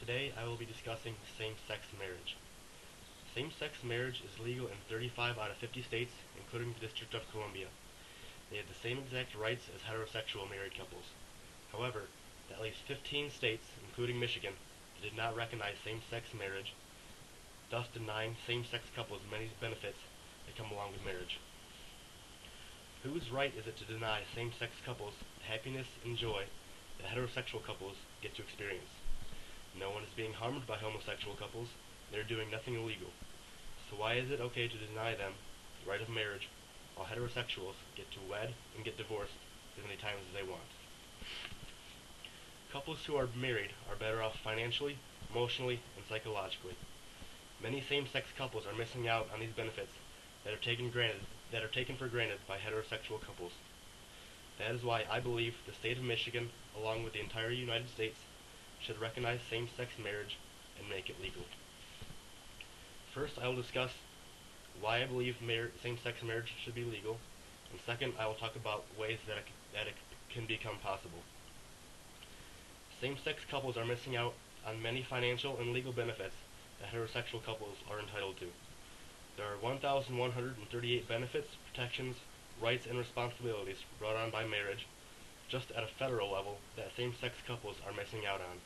Today I will be discussing same-sex marriage. Same-sex marriage is legal in 35 out of 50 states, including the District of Columbia. They have the same exact rights as heterosexual married couples. However, at least 15 states, including Michigan, did not recognize same-sex marriage, thus denying same-sex couples many benefits that come along with marriage. Whose right is it to deny same-sex couples the happiness and joy that heterosexual couples get to experience? No one is being harmed by homosexual couples. They're doing nothing illegal. So why is it okay to deny them the right of marriage while heterosexuals get to wed and get divorced as many times as they want? Couples who are married are better off financially, emotionally, and psychologically. Many same-sex couples are missing out on these benefits that are taken for granted by heterosexual couples. That is why I believe the state of Michigan, along with the entire United States, should recognize same-sex marriage and make it legal. First, I will discuss why I believe same-sex marriage should be legal, and second, I will talk about ways that it can become possible. Same-sex couples are missing out on many financial and legal benefits that heterosexual couples are entitled to. There are 1,138 benefits, protections, rights, and responsibilities brought on by marriage, just at a federal level, that same-sex couples are missing out on.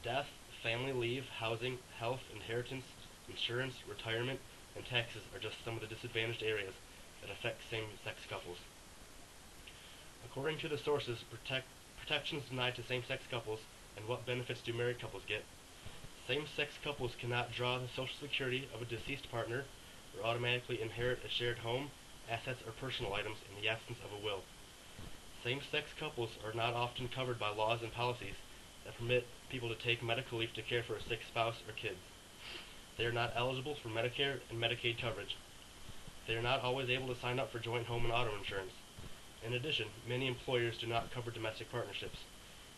Death, family leave, housing, health, inheritance, insurance, retirement, and taxes are just some of the disadvantaged areas that affect same-sex couples. According to the sources, protections denied to same-sex couples and what benefits do married couples get, same-sex couples cannot draw the Social Security of a deceased partner or automatically inherit a shared home, assets, or personal items in the absence of a will. Same-sex couples are not often covered by laws and policies that permit people to take medical leave to care for a sick spouse or kids. They are not eligible for Medicare and Medicaid coverage. They are not always able to sign up for joint home and auto insurance. In addition, many employers do not cover domestic partnerships.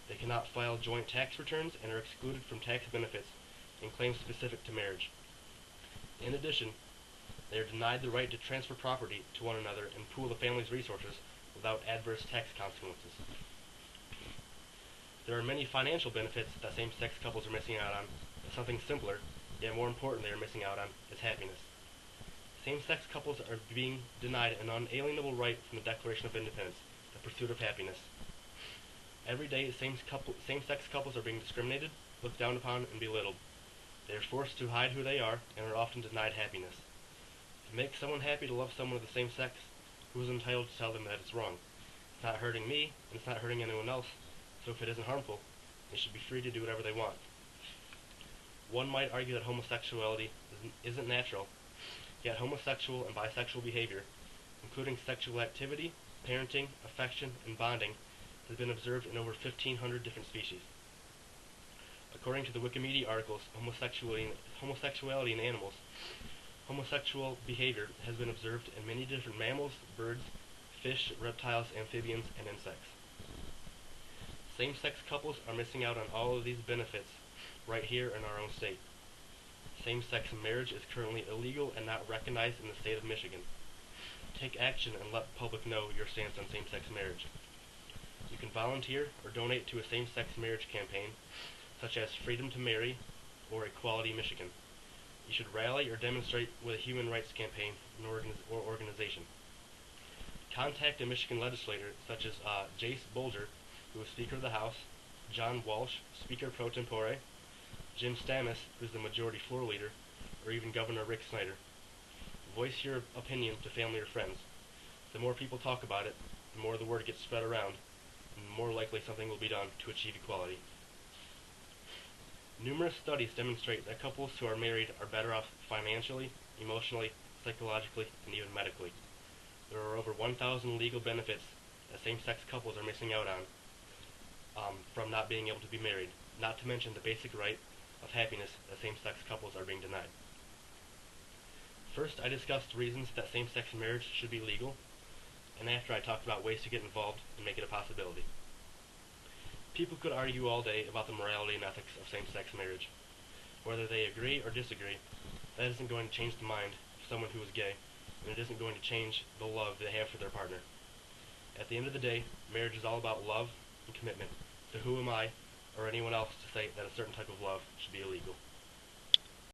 They cannot file joint tax returns and are excluded from tax benefits and claims specific to marriage. In addition, they are denied the right to transfer property to one another and pool the family's resources without adverse tax consequences. There are many financial benefits that same-sex couples are missing out on, but something simpler, yet more important they are missing out on, is happiness. Same-sex couples are being denied an unalienable right from the Declaration of Independence, the pursuit of happiness. Every day, same-sex couples are being discriminated, looked down upon, and belittled. They are forced to hide who they are and are often denied happiness. If it makes someone happy to love someone of the same sex, who is entitled to tell them that it's wrong? It's not hurting me, and it's not hurting anyone else, so if it isn't harmful, they should be free to do whatever they want. One might argue that homosexuality isn't natural, yet homosexual and bisexual behavior, including sexual activity, parenting, affection, and bonding, has been observed in over 1,500 different species. According to the Wikimedia articles, homosexuality in animals, homosexual behavior has been observed in many different mammals, birds, fish, reptiles, amphibians, and insects. Same-sex couples are missing out on all of these benefits right here in our own state. Same-sex marriage is currently illegal and not recognized in the state of Michigan. Take action and let the public know your stance on same-sex marriage. You can volunteer or donate to a same-sex marriage campaign, such as Freedom to Marry or Equality Michigan. You should rally or demonstrate with a human rights campaign or organization. Contact a Michigan legislator such as Jace Bolger, who is Speaker of the House, John Walsh, Speaker pro tempore, Jim Stamis, who is the Majority Floor Leader, or even Governor Rick Snyder. Voice your opinion to family or friends. The more people talk about it, the more the word gets spread around, and the more likely something will be done to achieve equality. Numerous studies demonstrate that couples who are married are better off financially, emotionally, psychologically, and even medically. There are over 1,000 legal benefits that same-sex couples are missing out on from not being able to be married, not to mention the basic right of happiness that same-sex couples are being denied. First, I discussed reasons that same-sex marriage should be legal, and after I talked about ways to get involved and make it a possibility. People could argue all day about the morality and ethics of same-sex marriage. Whether they agree or disagree, that isn't going to change the mind of someone who is gay, and it isn't going to change the love they have for their partner. At the end of the day, marriage is all about love and commitment. So who am I or anyone else to say that a certain type of love should be illegal.